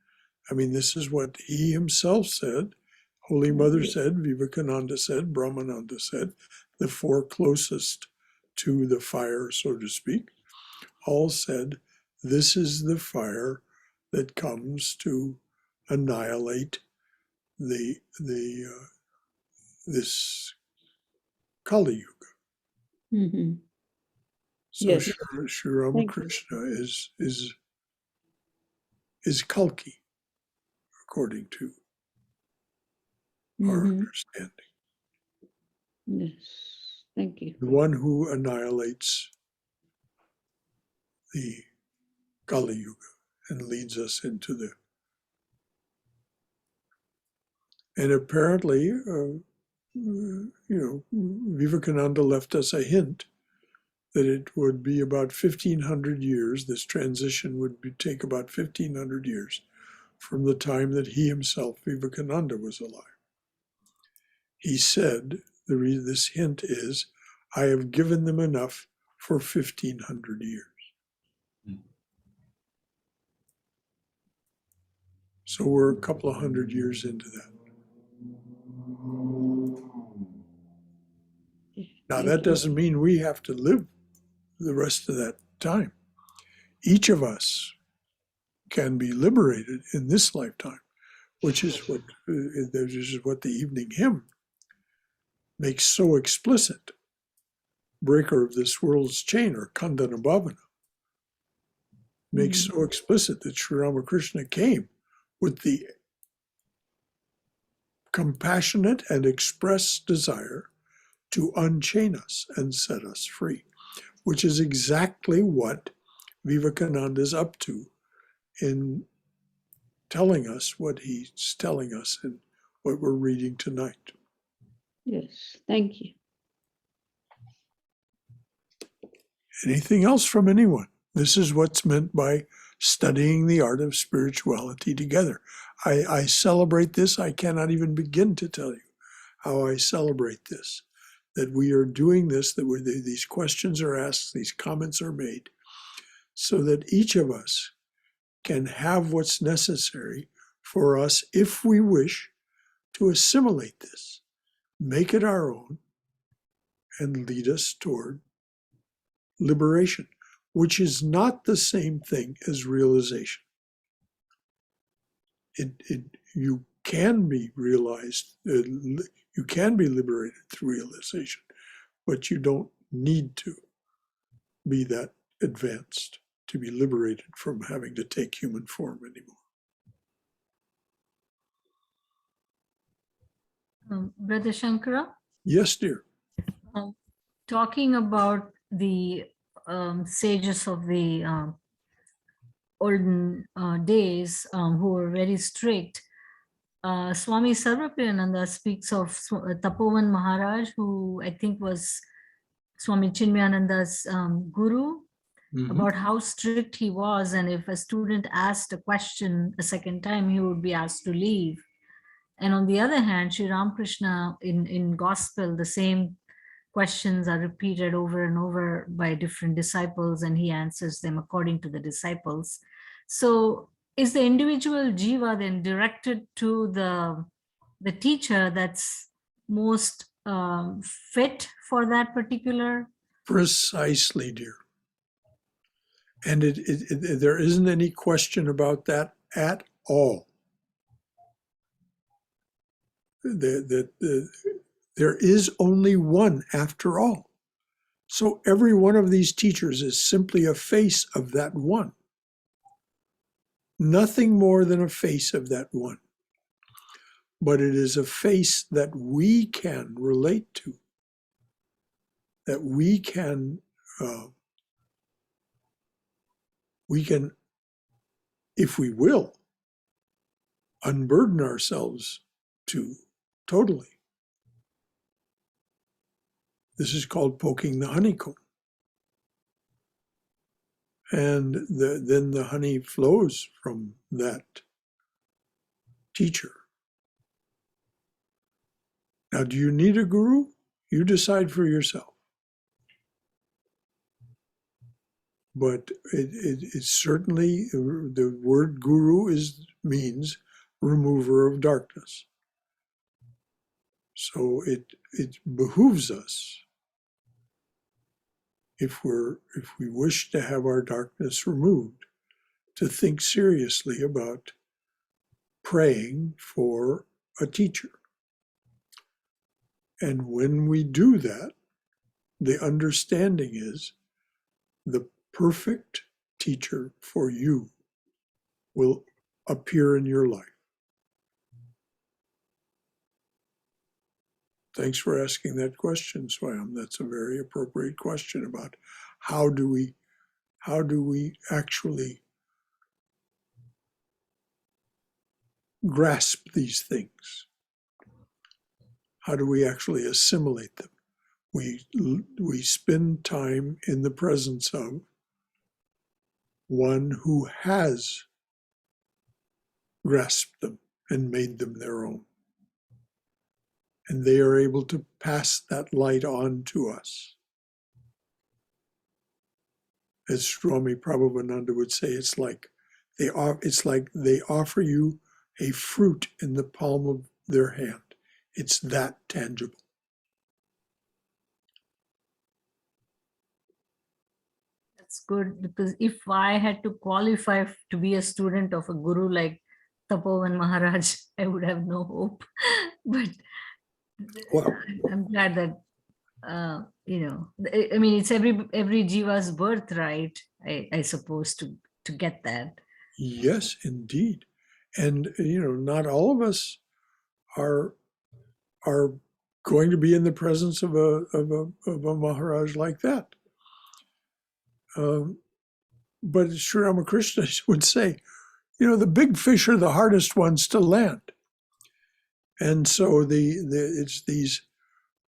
This is what he himself said. Holy Mother said, Vivekananda said, Brahmananda said, the four closest to the fire, so to speak, all said, this is the fire that comes to annihilate this Kali Yuga. So Sri Ramakrishna is Kalki, according to our understanding. Yes, thank you. The one who annihilates the Kali Yuga and leads us into the. And apparently, Vivekananda left us a hint that it would be about 1,500 years. This transition would take about 1,500 years from the time that he himself, Vivekananda, was alive. He said, this hint is, I have given them enough for 1,500 years. So we're a couple of hundred years into that. Now, that doesn't mean we have to live the rest of that time. Each of us can be liberated in this lifetime, which is what the evening hymn makes so explicit. Breaker of this world's chain, or Kandana Bhavana, makes so explicit that Sri Ramakrishna came with the compassionate and express desire to unchain us and set us free, which is exactly what Vivekananda is up to in telling us what he's telling us in what we're reading tonight. Yes, thank you. Anything else from anyone? This is what's meant by studying the art of spirituality together. I celebrate this. I cannot even begin to tell you how I celebrate this, that we are doing this, that these questions are asked, these comments are made, so that each of us can have what's necessary for us, if we wish, to assimilate this, make it our own, and lead us toward liberation, which is not the same thing as realization. You can be realized, you can be liberated through realization, but you don't need to be that advanced to be liberated from having to take human form anymore. Brother Shankara, Yes, dear. talking about the sages of the olden days who were very strict, Swami Sarvapriyananda speaks of Tapovan Maharaj, who I think was Swami Chinmayananda's guru, about how strict he was, and if a student asked a question a second time, he would be asked to leave. And on the other hand, Sri Ramakrishna in gospel, the same questions are repeated over and over by different disciples, and he answers them according to the disciples. So is the individual jiva then directed to the teacher that's most fit for that particular? Precisely, dear. And there isn't any question about that at all. There is only one after all. So every one of these teachers is simply a face of that one. Nothing more than a face of that one. But it is a face that we can relate to, that we can, if we will, unburden ourselves to totally. This is called poking the honeycomb. And then the honey flows from that teacher. Now, do you need a guru? You decide for yourself. But it certainly, the word guru means remover of darkness. So it behooves us, if we wish to have our darkness removed, to think seriously about praying for a teacher. And when we do that, the understanding is the perfect teacher for you will appear in your life. Thanks for asking that question, Swam. That's a very appropriate question about how do we actually grasp these things? How do we actually assimilate them? We spend time in the presence of one who has grasped them and made them their own. And they are able to pass that light on to us. As Swami Prabhupada would say, it's like they offer you a fruit in the palm of their hand. It's that tangible. That's good, because if I had to qualify to be a student of a guru like Tapovan Maharaj, I would have no hope. But Well, I'm glad that I mean, it's every jiva's birthright, I suppose, to get that. yes, indeed. And not all of us are going to be in the presence of a Maharaj like that. But Sri Ramakrishna would say, the big fish are the hardest ones to land. And so it's these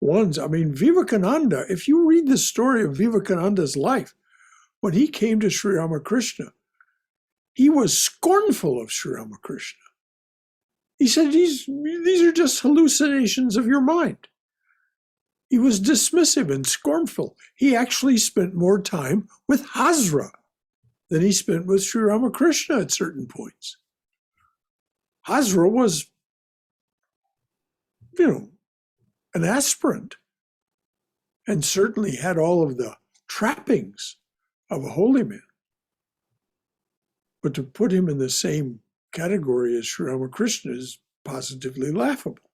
ones. I mean, Vivekananda, if you read the story of Vivekananda's life, when he came to Sri Ramakrishna, he was scornful of Sri Ramakrishna. He said, these are just hallucinations of your mind. He was dismissive and scornful. He actually spent more time with Hazra than he spent with Sri Ramakrishna at certain points. Hazra was, an aspirant, and certainly had all of the trappings of a holy man. But to put him in the same category as Sri Ramakrishna is positively laughable.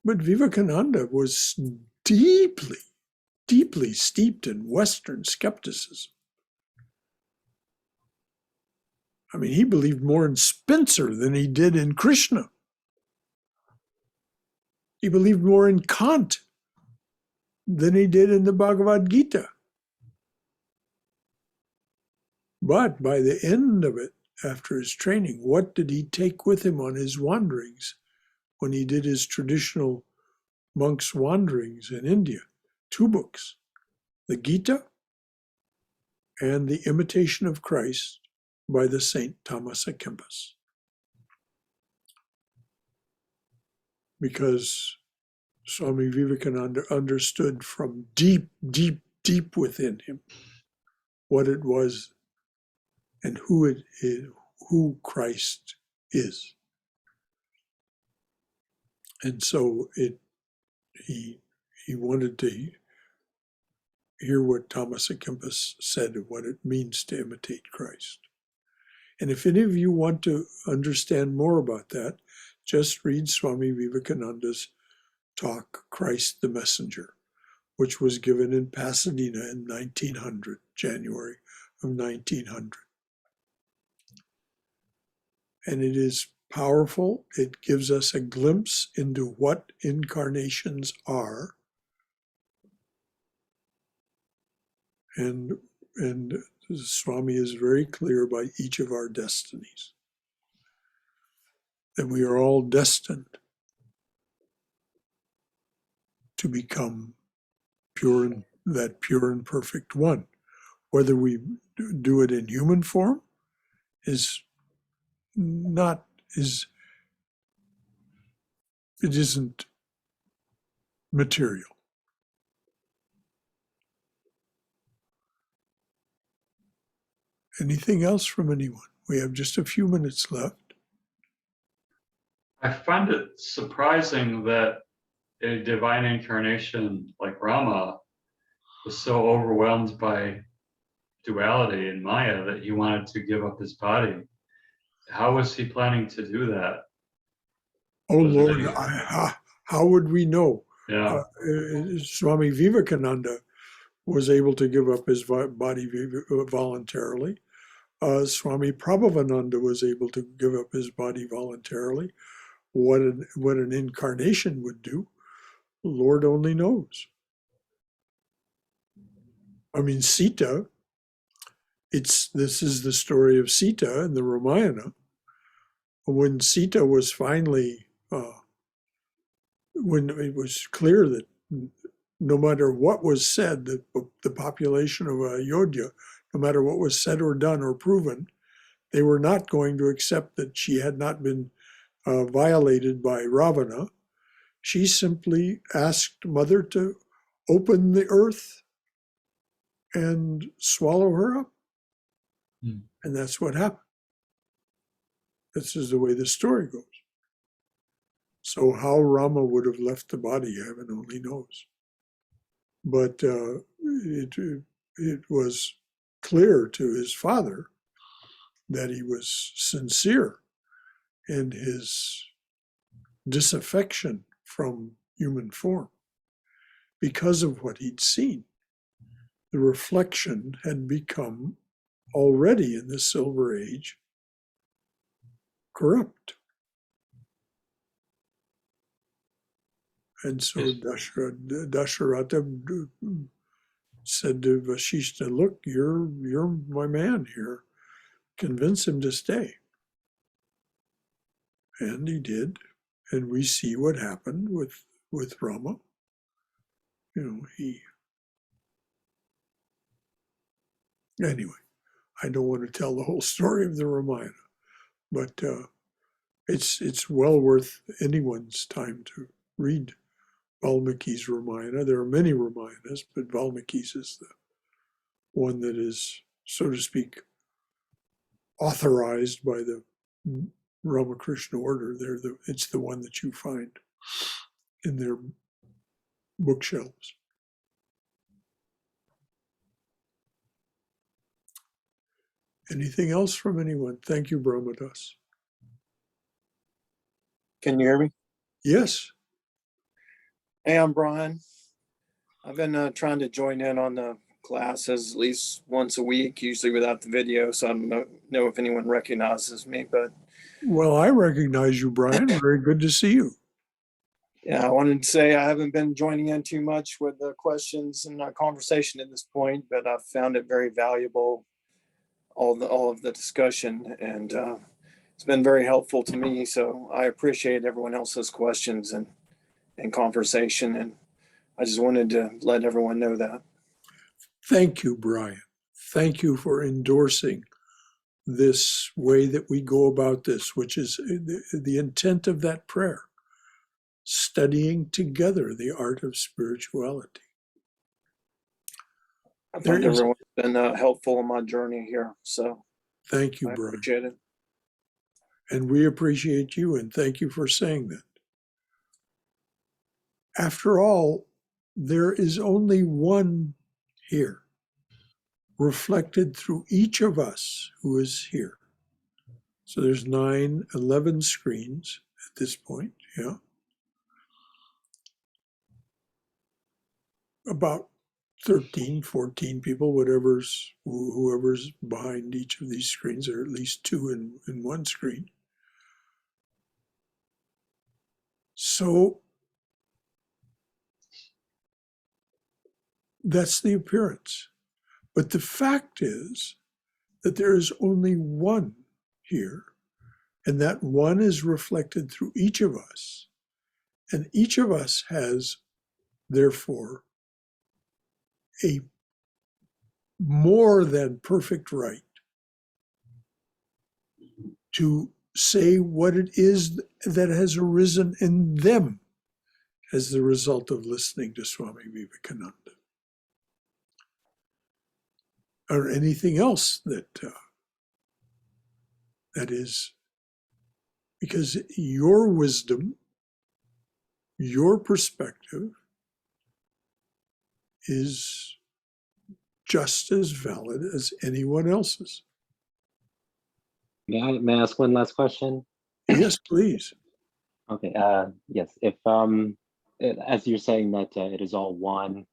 But Vivekananda was deeply, deeply steeped in Western skepticism. I mean, he believed more in Spencer than he did in Krishna. He believed more in Kant than he did in the Bhagavad Gita. But by the end of it, after his training, what did he take with him on his wanderings when he did his traditional monks' wanderings in India? 2 books, the Gita and the Imitation of Christ by the Saint Thomas à Kempis. Because Swami Vivekananda understood from deep, deep, deep within him what it was and who it is, who Christ is. And so he wanted to hear what Thomas à Kempis said of what it means to imitate Christ. And if any of you want to understand more about that, just read Swami Vivekananda's talk, Christ the Messenger, which was given in Pasadena in 1900, January of 1900. And it is powerful. It gives us a glimpse into what incarnations are. And Swami is very clear about each of our destinies, that we are all destined to become that pure and perfect one. Whether we do it in human form it isn't material. Anything else from anyone? We have just a few minutes left. I find it surprising that a divine incarnation like Rama was so overwhelmed by duality in Maya that he wanted to give up his body. How was he planning to do that? Oh Lord, how would we know? Yeah. Swami Vivekananda was able to give up his body voluntarily. Swami Prabhavananda was able to give up his body voluntarily. What an incarnation would do, Lord only knows. I mean, Sita, this is the story of Sita in the Ramayana. When Sita was finally, when it was clear that no matter what was said, the population of Ayodhya, no matter what was said or done or proven, they were not going to accept that she had not been violated by Ravana. She simply asked Mother to open the earth and swallow her up. And that's what happened. This is the way the story goes. So how Rama would have left the body, heaven only knows. But it was clear to his father that he was sincere in his disaffection from human form because of what he'd seen. The reflection had become, already in the Silver Age, corrupt. And so Dasharatha said to Vashishta, look, you're my man here. Convince him to stay. And he did. And we see what happened with Rama. He Anyway, I don't want to tell the whole story of the Ramayana, but it's well worth anyone's time to read Valmiki's Ramayana. There are many Ramayanas, but Valmiki's is the one that is, so to speak, authorized by the Ramakrishna order. It's the one that you find in their bookshelves. Anything else from anyone? Thank you, Brahmadas. Can you hear me? Yes. Hey, I'm Brian. I've been trying to join in on the classes at least once a week, usually without the video, so I don't know if anyone recognizes me, but Well, I recognize you, Brian. Very good to see you. yeah, I wanted to say I haven't been joining in too much with the questions and conversation at this point, but I've found it very valuable, all of the discussion, and it's been very helpful to me. So I appreciate everyone else's questions and conversation, and I just wanted to let everyone know that. Thank you, Brian. Thank you for endorsing this way that we go about this, which is the intent of that prayer, studying together the art of spirituality. I find everyone's been helpful in my journey here, so thank you, I Brian. appreciate it. And we appreciate you, and thank you for saying that. After all, there is only one here, reflected through each of us who is here. So there's 11 screens at this point, yeah. About 13, 14 people, whoever's behind each of these screens. There are at least two in one screen. So that's the appearance. But the fact is that there is only one here, and that one is reflected through each of us. And each of us has, therefore, a more than perfect right to say what it is that has arisen in them as the result of listening to Swami Vivekananda. Or anything else that is, because your wisdom, your perspective is just as valid as anyone else's. May I ask one last question? Yes, please. Okay. Yes. If as you're saying that it is all one,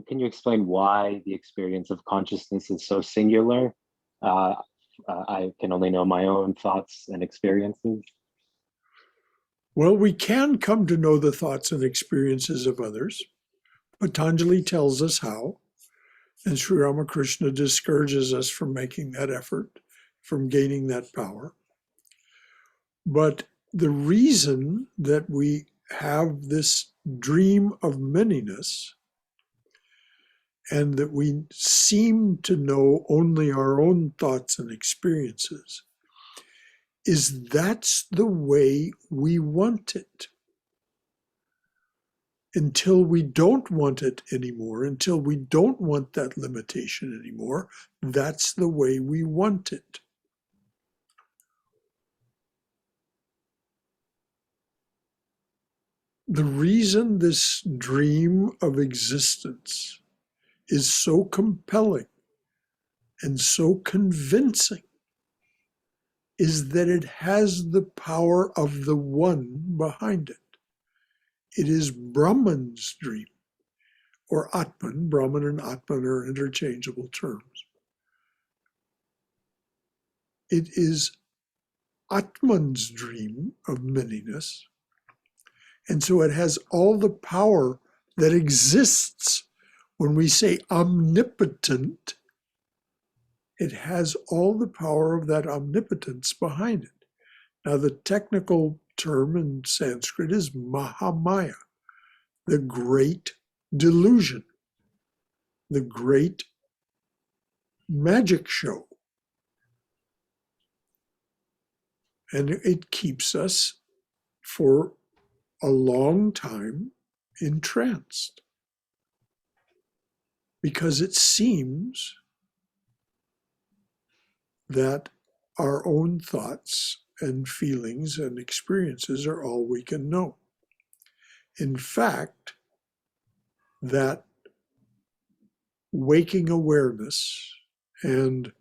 can you explain why the experience of consciousness is so singular? I can only know my own thoughts and experiences. Well, we can come to know the thoughts and experiences of others. Patanjali tells us how, and Sri Ramakrishna discourages us from making that effort, from gaining that power. But the reason that we have this dream of manyness and that we seem to know only our own thoughts and experiences is that's the way we want it. Until we don't want it anymore, until we don't want that limitation anymore, that's the way we want it. The reason this dream of existence is so compelling and so convincing is that it has the power of the one behind it. It is Brahman's dream, or Atman. Brahman and Atman are interchangeable terms. It is Atman's dream of manyness, and so it has all the power that exists. When we say omnipotent, it has all the power of that omnipotence behind it. Now, the technical term in Sanskrit is Mahamaya, the great delusion, the great magic show. And it keeps us for a long time entranced. Because it seems that our own thoughts and feelings and experiences are all we can know. In fact, that waking awareness, and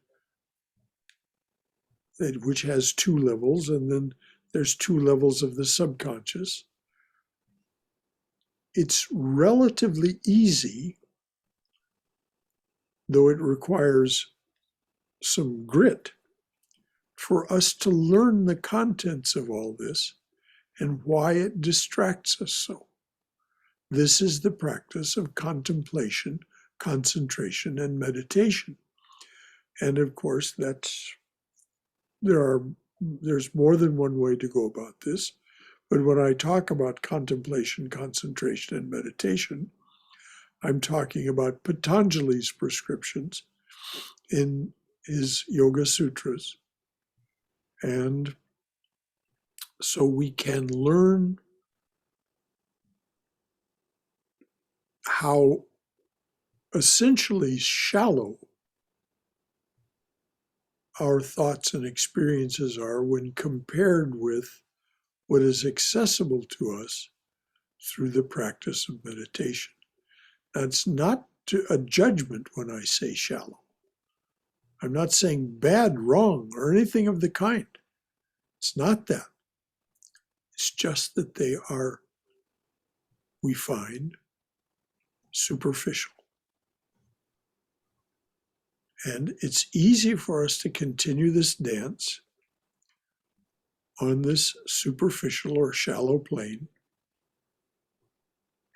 which has two levels, and then there's two levels of the subconscious. It's relatively easy, though it requires some grit, for us to learn the contents of all this and why it distracts us so. This is the practice of contemplation, concentration, and meditation. And of course, there's more than one way to go about this. But when I talk about contemplation, concentration, and meditation, I'm talking about Patanjali's prescriptions in his Yoga Sutras. And so we can learn how essentially shallow our thoughts and experiences are when compared with what is accessible to us through the practice of meditation. That's not a judgment when I say shallow. I'm not saying bad, wrong, or anything of the kind. It's not that. It's just that they are, we find, superficial. And it's easy for us to continue this dance on this superficial or shallow plane,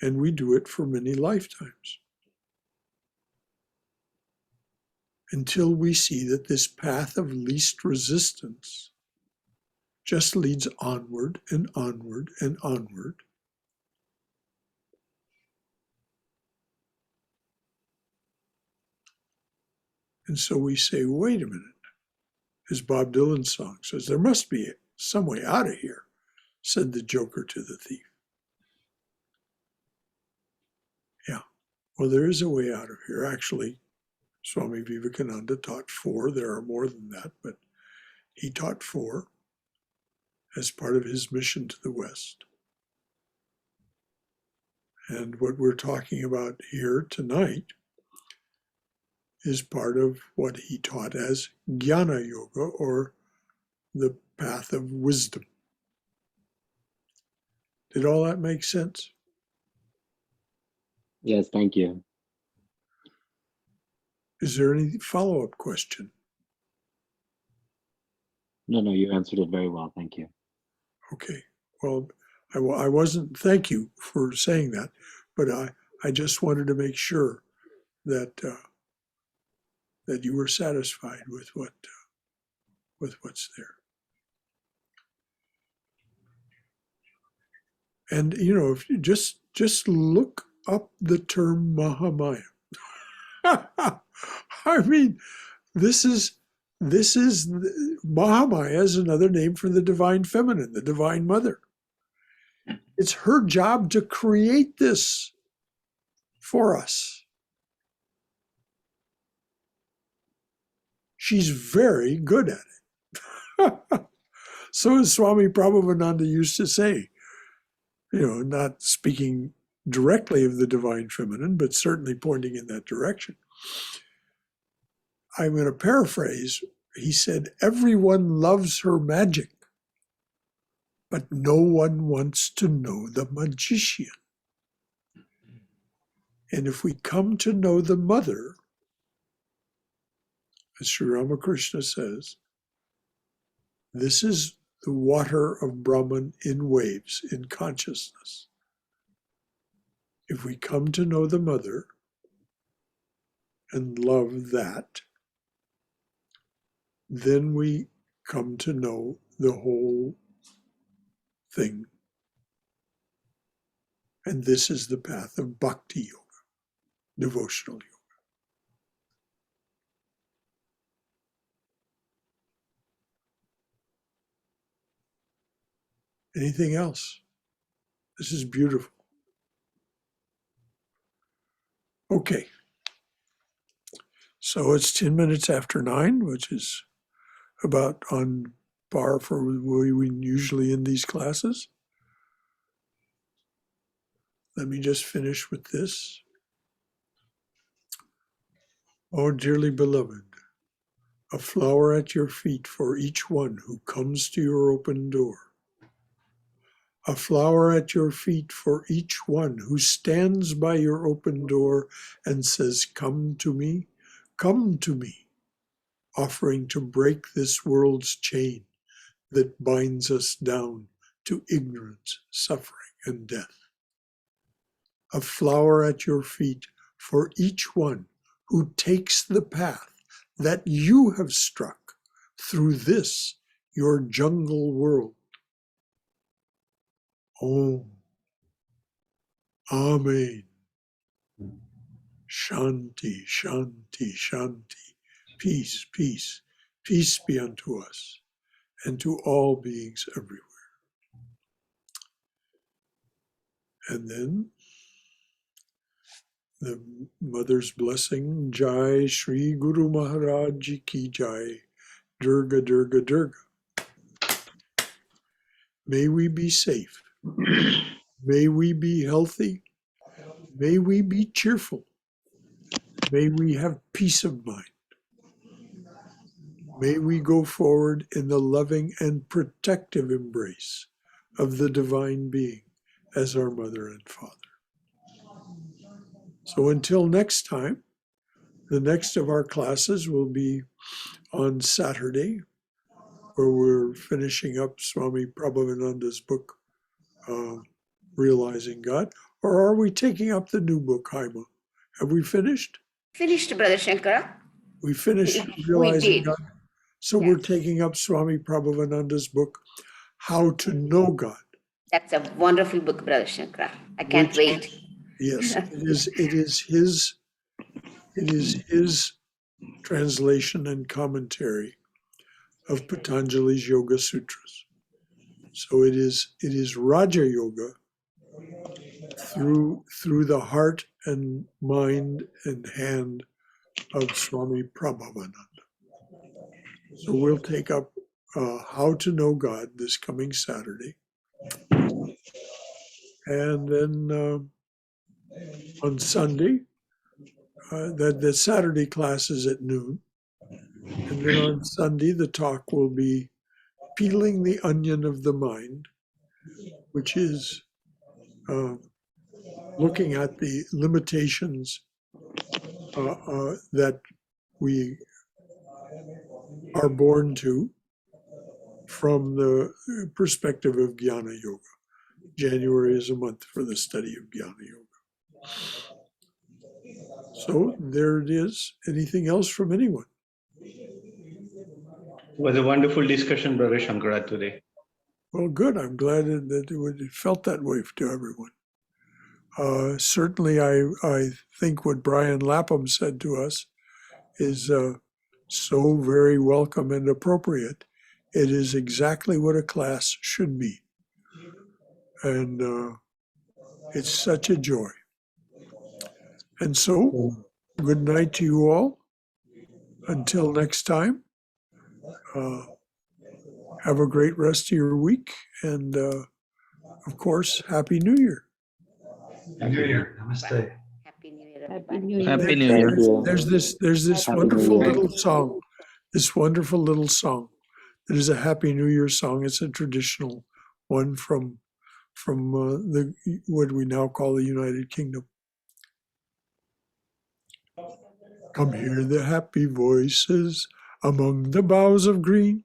and we do it for many lifetimes until we see that this path of least resistance just leads onward and onward and onward. And so we say, wait a minute, as Bob Dylan's song says, there must be some way out of here, said the joker to the thief. Yeah, well, there is a way out of here. Actually, Swami Vivekananda taught 4. There are more than that, but he taught 4 as part of his mission to the West. And what we're talking about here tonight is part of what he taught as Jnana Yoga, or the path of wisdom. Did all that make sense? Yes, thank you. Is there any follow-up question? No, you answered it very well. Thank you. Okay. Well, I wasn't, thank you for saying that, but I just wanted to make sure that that you were satisfied with what's there. And if you just look up the term Mahamaya. I mean, this is Mahamaya is another name for the divine feminine, the divine mother. It's her job to create this for us. She's very good at it. So as Swami Prabhupada used to say, not speaking directly of the divine feminine, but certainly pointing in that direction. I'm going to paraphrase. He said, everyone loves her magic, but no one wants to know the magician. And if we come to know the mother, as Sri Ramakrishna says, this is the water of Brahman in waves, in consciousness. If we come to know the mother and love that, then we come to know the whole thing. And this is the path of bhakti yoga, devotional yoga. Anything else? This is beautiful. Okay. So it's 10 minutes after 9, which is about on par for where we usually end these classes. Let me just finish with this. Oh, dearly beloved, a flower at your feet for each one who comes to your open door. A flower at your feet for each one who stands by your open door and says, come to me, offering to break this world's chain that binds us down to ignorance, suffering, and death. A flower at your feet for each one who takes the path that you have struck through this, your jungle world. Om. Amen. Shanti, Shanti, Shanti. Peace, peace, peace be unto us and to all beings everywhere. And then the Mother's blessing, Jai Shri Guru Maharaj Ji Ki Jai, Durga, Durga, Durga. May we be safe. May we be healthy. May we be cheerful. May we have peace of mind. May we go forward in the loving and protective embrace of the Divine Being as our Mother and Father. So until next time, the next of our classes will be on Saturday, where we're finishing up Swami Prabhavananda's book, Realizing God. Or are we taking up the new book, Haima? Have we finished? Finished, Brother Shankara. We finished We Realizing did. God. So we're taking up Swami Prabhavananda's book, How to Know God. That's a wonderful book, Brother Shankara. I can't wait. Yes, it is his translation and commentary of Patanjali's Yoga Sutras. So it is Raja Yoga through the heart and mind and hand of Swami Prabhavananda. So we'll take up How to Know God this coming Saturday. And then on Sunday, the Saturday class is at noon. And then on Sunday, the talk will be Peeling the Onion of the Mind, which is looking at the limitations that we are born to from the perspective of Jnana Yoga. January is a month for the study of Jnana Yoga. So there it is. Anything else from anyone? It was a wonderful discussion, Brother Shankara, today. Well, good. I'm glad that it felt that way to everyone. Certainly, I think what Brian Lapham said to us is so very welcome and appropriate. It is exactly what a class should be. And it's such a joy. And so, good night to you all. Until next time, have a great rest of your week. And of course, Happy New Year. Happy New Year. Namaste. Happy New Year, Happy everybody. New Year. Happy New Year. There's this Happy wonderful New Year. little song. This wonderful little song. It is a Happy New Year song. It's a traditional one from the what we now call the United Kingdom. Come hear the happy voices among the boughs of green.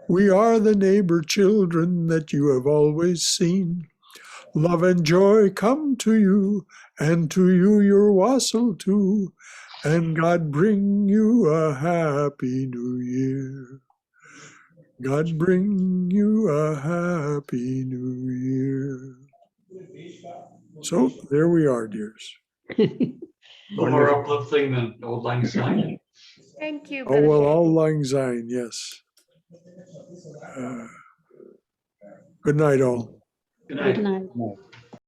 We are the neighbor children that you have always seen. Love and joy come to you, and to you your wassail too. And God bring you a happy new year. God bring you a happy new year. So there we are, dears. More uplifting than Old Lang Syne. Thank you, Oh, Brother well, Shankara. all lang syne, yes. Good night, all. Good night. Good night.